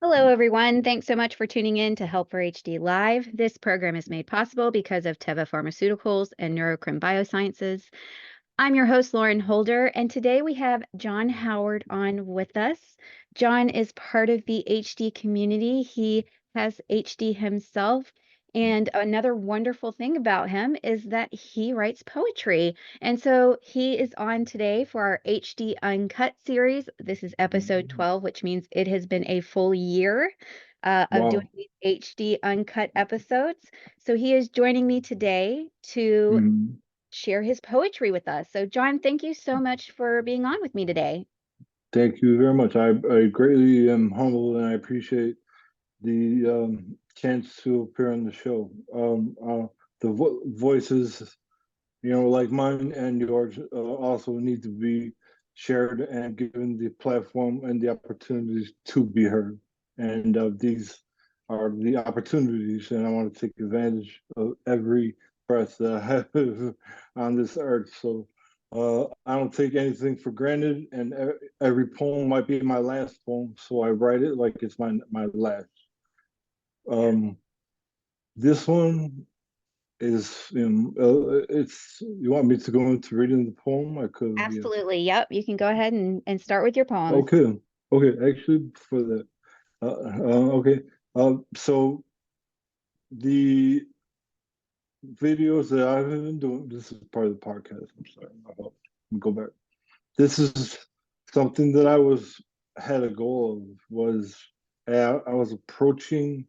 Hello, everyone. Thanks so much for tuning in to Help for HD Live. This program is made possible because of Teva Pharmaceuticals and Neurocrine Biosciences. I'm your host, Lauren Holder, and today we have John Howard on with us. John is part of the HD community. He has HD himself. And another wonderful thing about him is that he writes poetry. And so he is on today for our HD Uncut series. This is episode 12, which means it has been a full year of doing Wow. these HD Uncut episodes. So he is joining me today to Mhm. share his poetry with us. So, John, thank you so much for being on with me today. Thank you very much. I greatly am humbled and I appreciate the chance to appear on the show. The voices, like mine and yours, also need to be shared and given the platform and the opportunities to be heard. And these are the opportunities, and I want to take advantage of every breath that I have on this earth. So I don't take anything for granted, and every poem might be my last poem, so I write it like it's my last. Um, this one is it's you want me to go into reading the poem? I could, yeah. Absolutely. Yep. You can go ahead and start with your poems. Okay, okay. Actually, for that, okay. So the videos that I've been doing, this is part of the podcast. I'm sorry. Let me go back. This is something that I had a goal of was I was approaching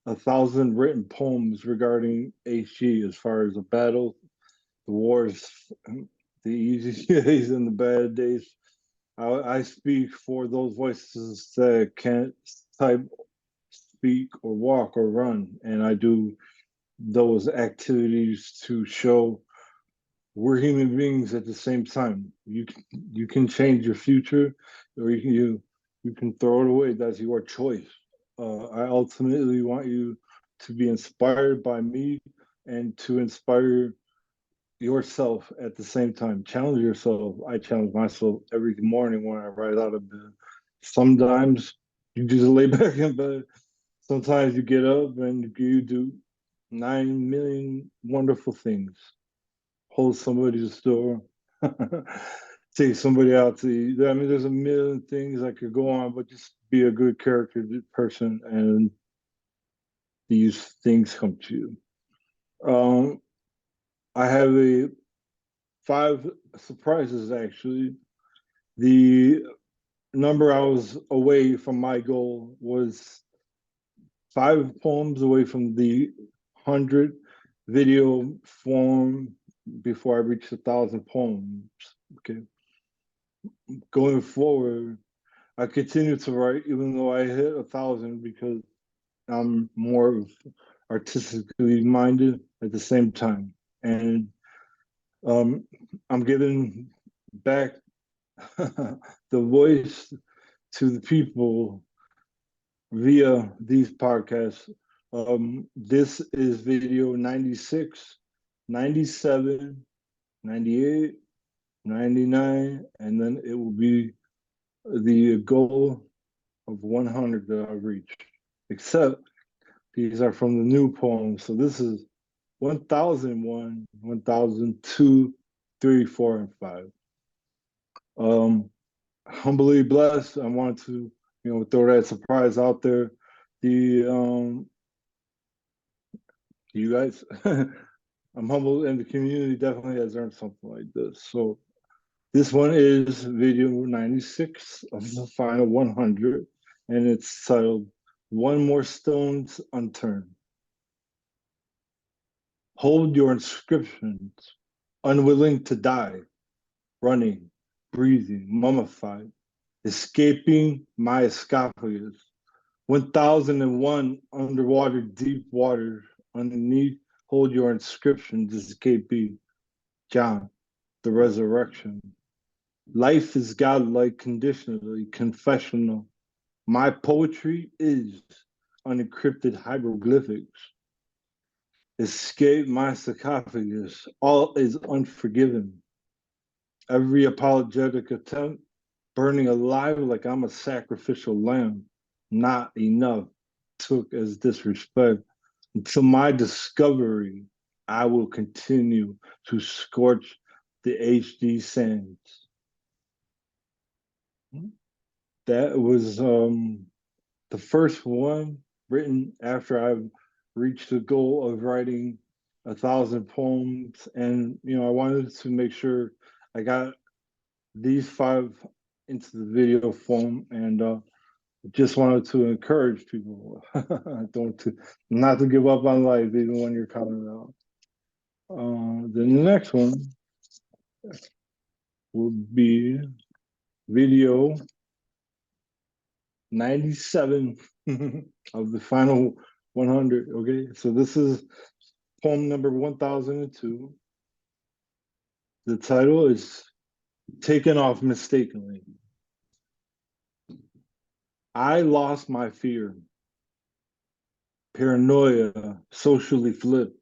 1,000 written poems regarding HG as far as the battle, the wars, the easy days and the bad days. I speak for those voices that can't type, speak, or walk or run, and I do those activities to show we're human beings at the same time. You can change your future, or you can throw it away. That's your choice. I ultimately want you to be inspired by me and to inspire yourself at the same time. Challenge yourself. I challenge myself every morning when I rise out of bed. Sometimes you just lay back in bed. Sometimes you get up and you do 9 million wonderful things. Hold somebody's door, take somebody out to eat. I mean, there's a million things I could go on, but just be a good character person, and these things come to you. Um, I have a 5 surprises actually. The number I was away from my goal was 5 poems away from the 100 video form before I reached 1,000 poems. Okay, going forward, I continue to write even though I hit 1,000 because I'm more artistically minded at the same time, and um, I'm giving back the voice to the people via these podcasts. This is video 96, 97, 98, 99, and then it will be the goal of 100 that I reached. Except these are from the new poems. So this is 1001, 1002, 3, 4, and 5. Um, Humbly blessed. I want to, throw that surprise out there. The you guys, I'm humbled, and the community definitely has earned something like this. So this one is video 96 of the final 100, and it's titled "One More Stones Unturned." Hold your inscriptions, unwilling to die, running, breathing, mummified, escaping my esophagus. 1001 underwater, deep waters underneath. Hold your inscriptions, escapee. John, the resurrection. Life is godlike, conditionally, confessional. My poetry is unencrypted hieroglyphics. Escape my sarcophagus. All is unforgiven. Every apologetic attempt, burning alive like I'm a sacrificial lamb. not enough took as disrespect. Until my discovery, I will continue to scorch the HD sands. That was the first one written after I reached the goal of writing 1,000 poems, and I wanted to make sure I got these 5 into the video form, and just wanted to encourage people not to give up on life even when you're counting out. The next one will be video 97 of the final 100. Okay, so this is poem number 1002. The title is Taken Off Mistakenly. I lost my fear, paranoia socially flipped,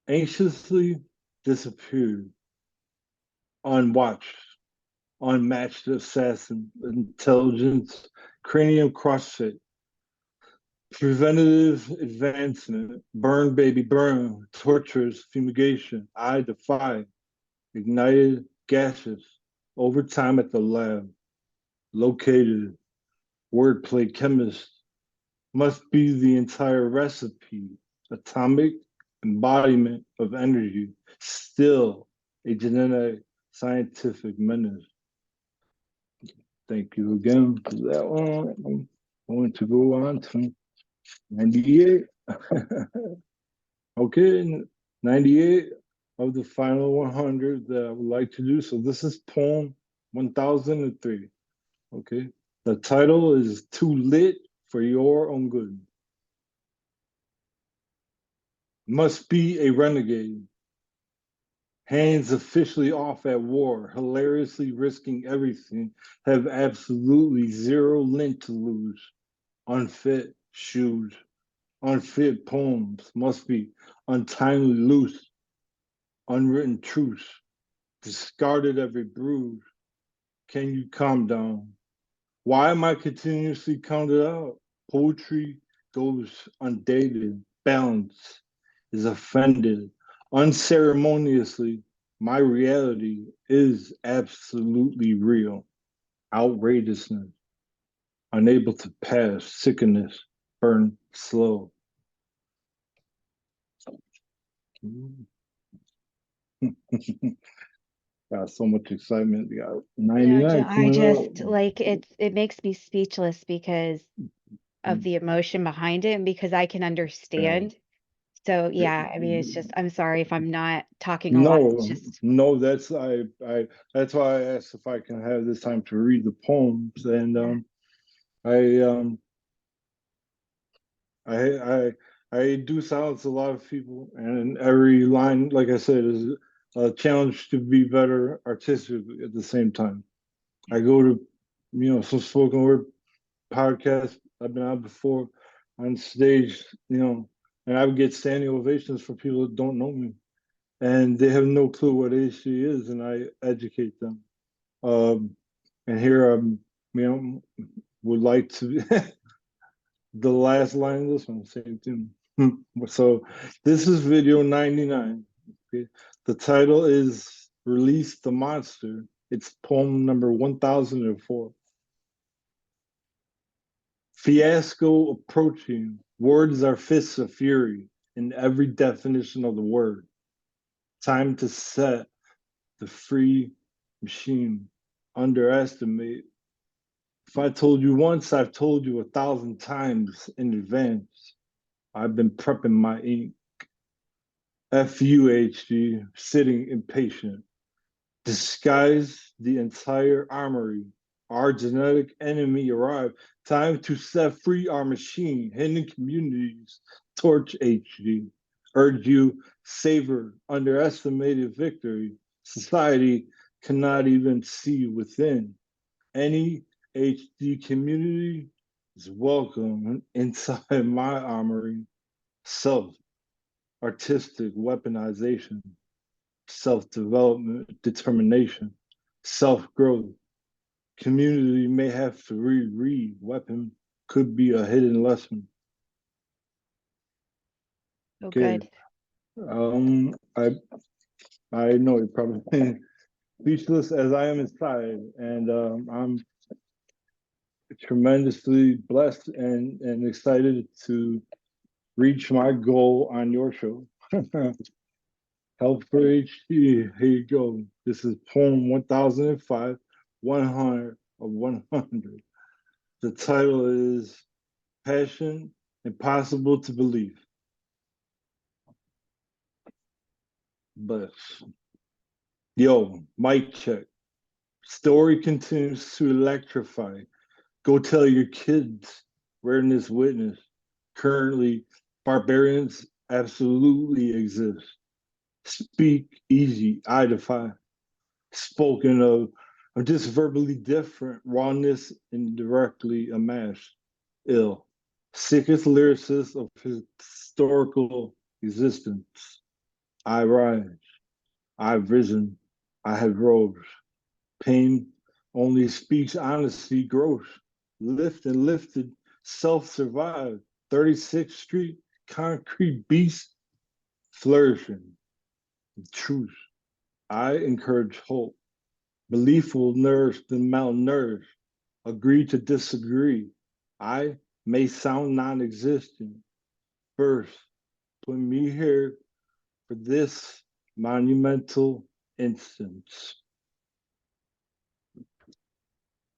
anxiously disappeared, unwatched, unmatched assassin, intelligence, cranium crossfit, preventative advancement, burn baby burn, tortures, fumigation, I defy, ignited gases, overtime at the lab, located, wordplay chemist, must be the entire recipe, atomic embodiment of energy, still a genetic scientific menace. Thank you again for that one. I'm going to go on to 98. Okay, 98 of the final 100 that I would like to do. So this is poem 1003. Okay, the title is Too Lit for Your Own Good. Must be a renegade. Hands officially off at war, hilariously risking everything, have absolutely zero lint to lose. Unfit shoes, unfit poems, must be untimely loose, unwritten truths, discarded every bruise. Can you calm down? Why am I continuously counted out? Poetry goes undated, balance is offended. Unceremoniously, my reality is absolutely real. Outrageousness, unable to pass, sickness, burn slow. Got so much excitement. We got 99 I coming up. just like it makes me speechless because of the emotion behind it and because I can Yeah. understand. So yeah, I mean, it's just I'm sorry if I'm not talking a lot. It's No, just no, that's why I asked if I can have this time to read the poems. And yeah. I I I do silence a lot of people, and every line, like I said, is a challenge to be better artistically at the same time. I go to, some spoken word podcasts I've been on before on stage, and I would get standing ovations for people that don't know me, and they have no clue what AC is, and I educate them. Um, and here I'm, would like to the last line of this one, same thing. So this is video 99. Okay. The title is Release the Monster. It's poem number 1004. Fiasco approaching. Words are fists of fury in every definition of the word. Time to set the free machine. Underestimate. If I told you once, I've told you 1,000 times in advance. I've been prepping my ink. FUHD, sitting impatient. Disguise the entire armory. Our genetic enemy arrived. Time to set free our machine. Hidden communities. Torch HD. Urge you, savor underestimated victory. Society cannot even see within. Any HD community is welcome inside my armory. Self artistic weaponization, self development, determination, self growth. Community may have to reread weapon could be a hidden lesson. Oh, Okay. good. I know you're probably speechless as I am inside, and I'm tremendously blessed and excited to reach my goal on your show. Help for HD. Here you go. This is poem 1005, 100 of 100. The title is Passion Impossible to Believe. But yo, mic check. Story continues to electrify. Go tell your kids we're in this witness. Currently, barbarians absolutely exist. Speak easy, I defy. Spoken of, are just verbally different, rawness indirectly amassed. Ill. Sickest lyricist of historical existence. I rise, I've risen, I have rose. Pain only speaks honesty, gross. Lift and lifted, self-survived. 36th Street, concrete beast, flourishing. Truth. I encourage hope. Belief will nourish the malnourished. Agree to disagree. I may sound non-existent. First, put me here for this monumental instance.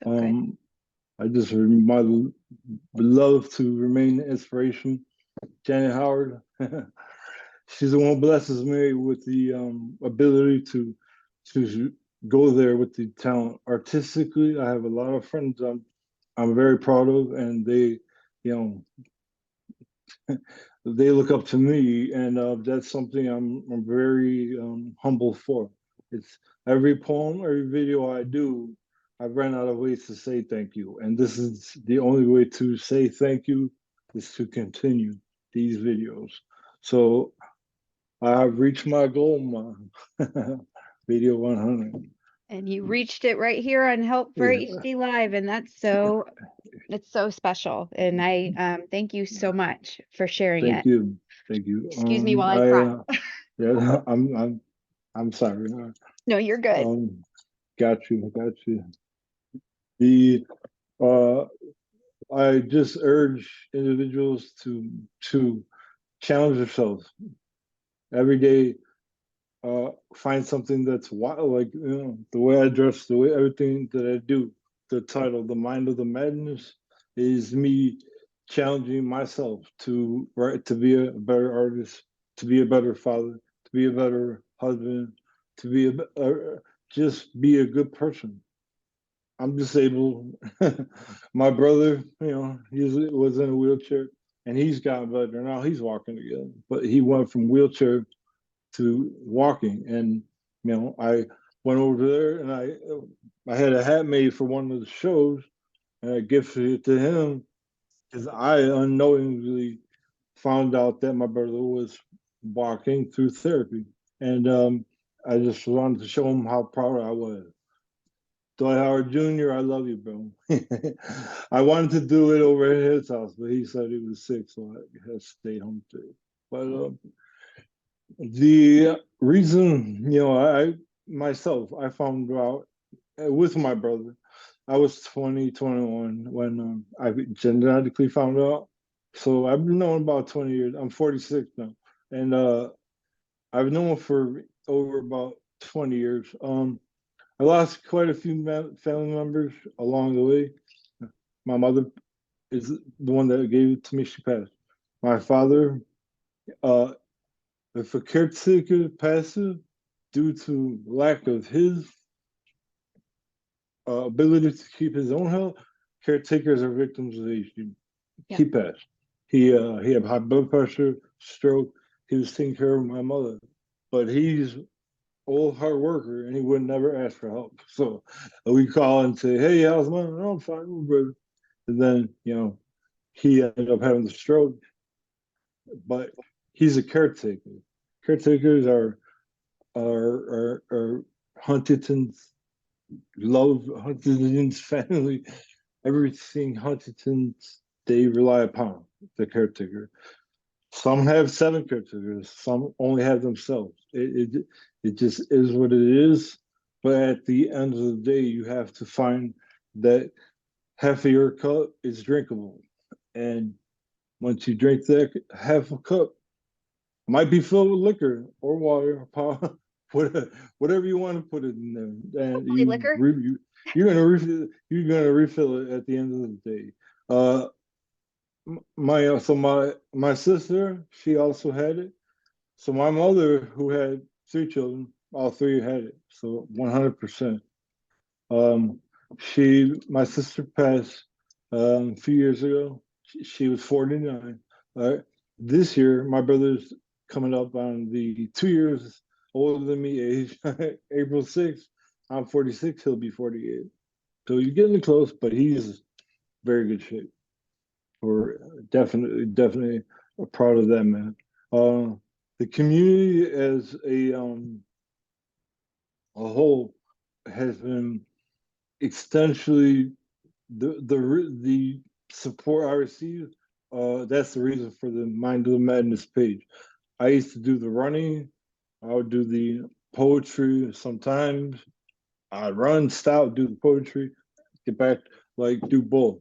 So good. I just would love to remain the inspiration. Janet Howard, she's the one who blesses me with the ability to go there with the talent. Artistically, I have a lot of friends I'm very proud of, and they, you know, they look up to me, and that's something I'm very humble for. It's every poem, every video I do, I've ran out of ways to say thank you, and this is the only way to say thank you is to continue these videos. So I've reached my goal, video 100. And you reached it right here on Help for Yeah, HD Live, and it's so special. And I thank you so much for sharing thank it. you, thank you. Excuse me while I cry. Yeah, I'm sorry. No, you're good. Got you. The uh, I just urge individuals to challenge themselves every day. Find something that's wild, like the way I dress, the way everything that I do. The title, "The Mind of the Madness," is me challenging myself to write, to be a better artist, to be a better father, to be a better husband, to be just be a good person. I'm disabled. My brother, he was in a wheelchair, and he's gotten better. Now he's walking again, but he went from wheelchair to walking. And I went over there, and I had a hat made for one of the shows, and I gifted it to him because I unknowingly found out that my brother was walking through therapy, and I just wanted to show him how proud I was. Dwight Howard Jr., I love you, bro. I wanted to do it over at his house, but he said he was sick, so I had to stay home too. But the reason, I myself, I found out with my brother. I was 20, 21 when I genetically found out. So I've been known about 20 years. I'm 46 now. And I've known for over about 20 years. I lost quite a few family members along the way. My mother is the one that gave it to me. She passed. My father, uh, if a caretaker passes due to lack of his ability to keep his own health, caretakers are victims of HD. Yeah. He passed. He had high blood pressure, stroke. He was taking care of my mother, but he's old hard worker, and he would never ask for help. So we call and say, "Hey, how's mom?" "Oh, I'm fine, brother." And then he ended up having the stroke, but he's a caretaker. Caretakers are Huntington's love, Huntington's family, everything Huntington's they rely upon the caretaker. Some have seven caretakers, some only have themselves. It just is what it is. But at the end of the day, you have to find that half of your cup is drinkable. And once you drink that half a cup, might be filled with liquor or water, whatever you want to put it in there, and Hopefully liquor. you're gonna refill it at the end of the day. Uh, my sister, she also had it. So my mother, who had three children, all three had it. So 100%. Um, my sister passed a few years ago. She was 49. This year, my brother's coming up on the 2 years older than me age. April 6th, I'm 46, he'll be 48. So you're getting close, but he's very good shape. We're definitely proud of that man. Uh, the community as a whole has been extensionally the support I received. That's the reason for the Mind of the Madness page. I used to do the running. I would do the poetry sometimes. I'd run, stop, do the poetry, get back, like do both.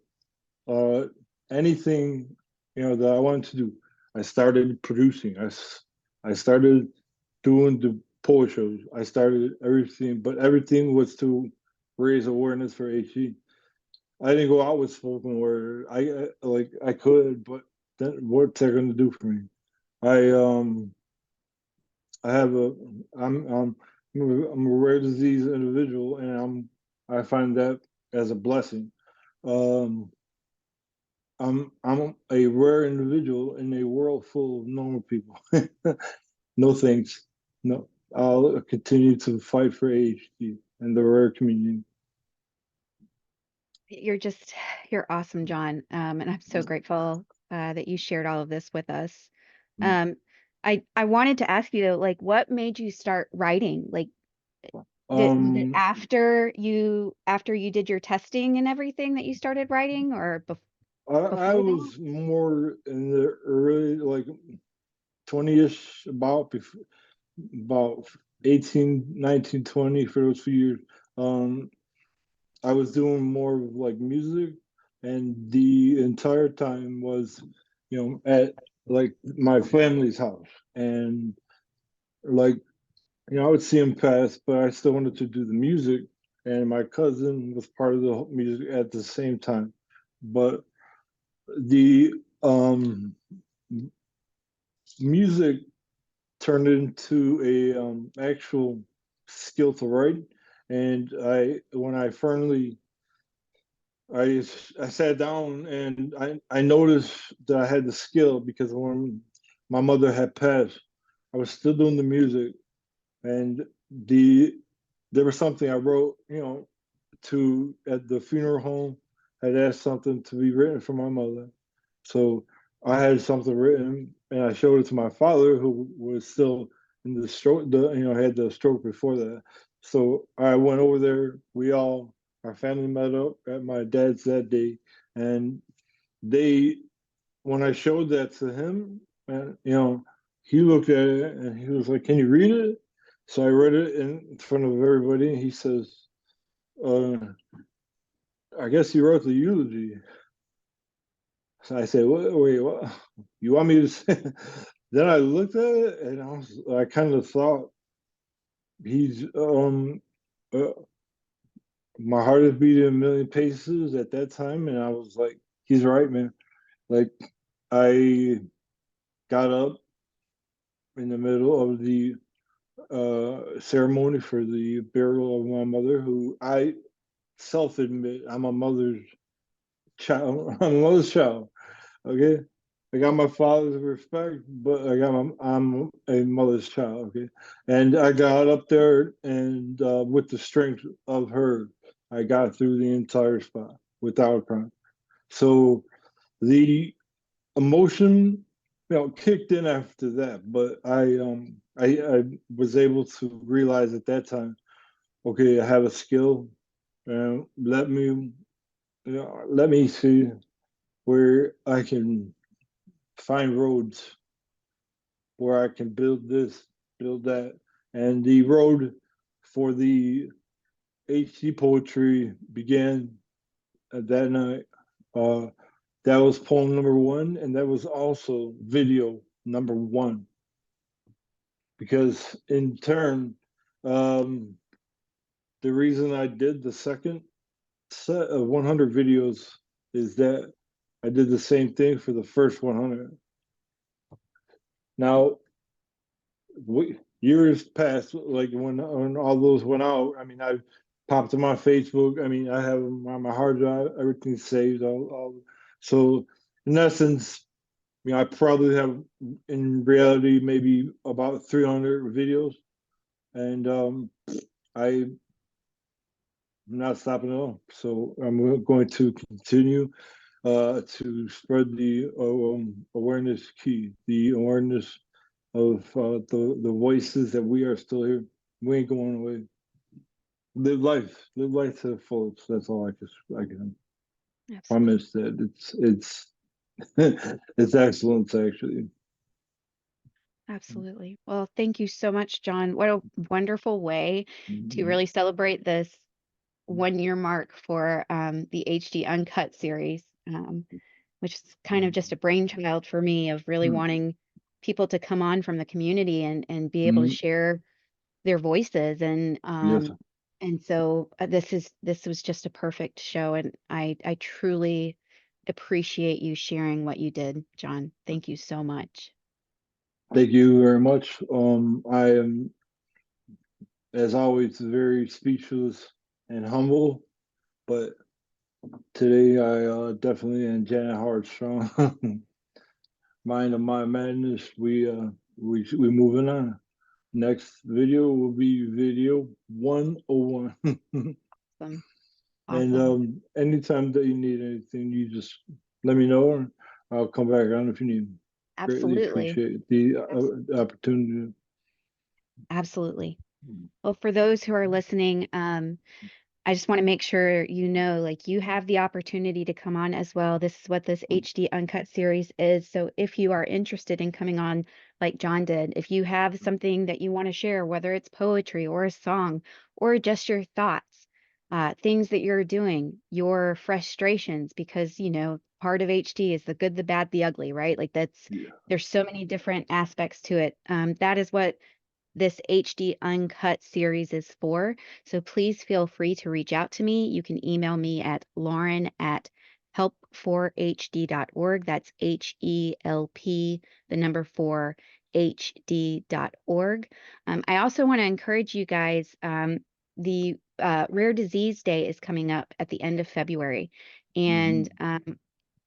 Uh, anything that I wanted to do. I started producing. I started doing the pole shows. I started everything, but everything was to raise awareness for HE. I didn't go out with spoken word. I could, but then what's that going to do for me? I I have a I'm I'm a rare disease individual, and I find that as a blessing. Um, I'm a rare individual in a world full of normal people. No thanks. No, I'll continue to fight for AHD and the rare community. You're awesome, John. And I'm so grateful that you shared all of this with us. Mm. Um, I wanted to ask you though, like, what made you start writing? Like, was it Um, after you did your testing and everything that you started writing, or I before that? was more in the early, like 20-ish, about 18, 19, 20 for those few years. Um, I was doing more of like music, and the entire time was, at like my family's house, and like, I would see him pass, but I still wanted to do the music, and my cousin was part of the music at the same time. But the music turned into a actual skill to write, and when I finally I sat down and I noticed that I had the skill because when my mother had passed, I was still doing the music, and there was something I wrote, to at the funeral home. I'd asked something to be written for my mother, so I had something written, and I showed it to my father, who was still in the stroke. Had the stroke before that. So I went over there. Our family met up at my dad's that day, and they, when I showed that to him, and he looked at it and he was like, "Can you read it?" So I read it in front of everybody, and he says, uh, "I guess you wrote the eulogy." So I said, Wait, what? You want me to say?" Then I looked at it and I kind of thought, he's, uh, my heart is beating a million paces at that time. And I was like, he's right, man. Like, I got up in the middle of the ceremony for the burial of my mother, who I self admit I'm a mother's child. I'm a mother's child. Okay. I got my father's respect, but I'm a mother's child. Okay. And I got up there, and with the strength of her, I got through the entire spot without crying. So the emotion, kicked in after that, but I was able to realize at that time, okay, I have a skill, and let me see. where I can find roads where I can build this, build that. And the road for the HD poetry began that night. That was poem number one, and that was also video number one. Because in turn, the reason I did the second set of 100 videos is that I did the same thing for the first 100. Now, years passed, like when all those went out. I mean, I popped to my Facebook. I mean, I have my hard drive, everything saved. So, in essence, I probably have, in reality, maybe about 300 videos, and I'm not stopping at all. So I'm going to continue to spread the awareness key, the awareness of the voices that we are still here. We ain't going away. Live life to the fullest. That's all I can Absolutely. promise that it's it's excellence actually. Absolutely. Well, thank you so much, John. What a wonderful way to Mhm. really celebrate this 1 year mark for the HD Uncut series, which is kind of just a brainchild for me of really wanting people to come on from the community and be able to Mhm. share their voices Yes, and so this was just a perfect show, and I truly appreciate you sharing what you did, John. Thank you so much. thank you very much. I am, as always, very speechless and humble, but today I definitely am Janet Hart strong. Mind of my madness. We moving on. Next video will be video 101. Awesome. And Awesome. anytime that you need anything, you just let me know, and I'll come back on if you need. Greatly Absolutely. appreciate the Absolutely. opportunity. Absolutely. Well, for those who are listening, I just want to make sure you know, like you have the opportunity to come on as well. This is what this HD Uncut series is. So if you are interested in coming on, like John did, if you have something that you want to share, whether it's poetry or a song or just your thoughts, things that you're doing, your frustrations, because, part of HD is the good, the bad, the ugly, right? Like Yeah. there's so many different aspects to it. That is what this HD Uncut series is for. So please feel free to reach out to me. You can email me at lauren@help4hd.org. That's HELP, the number 4hd.org. I also want to encourage you guys. The Rare Disease Day is coming up at the end of February. And Mhm.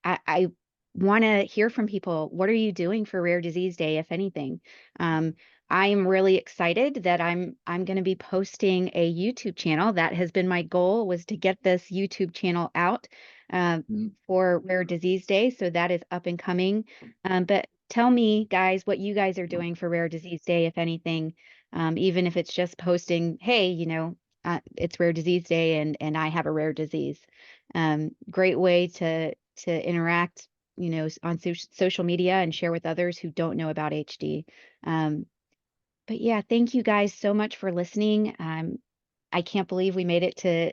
I want to hear from people. What are you doing for Rare Disease Day, if anything? Um, I am really excited that I'm going to be posting a YouTube channel. That has been my goal, was to get this YouTube channel out uh, Mhm. for Rare Disease Day. So that is up and coming. But tell me, guys, what you guys are doing for Rare Disease Day, if anything, even if it's just posting, hey, it's Rare Disease Day and I have a rare disease. Great way to interact, on social media and share with others who don't know about HD. Um, but yeah, thank you guys so much for listening. I can't believe we made it to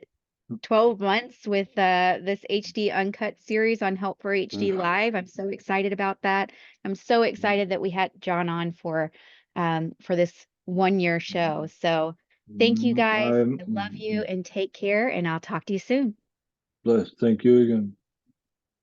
12 months with this HD Uncut series on Help for HD Live. I'm so excited about that. I'm so excited that we had John on for this 1 year show. So thank you guys. I love you I'm and take care, and I'll talk to you soon. blessed. Thank you again.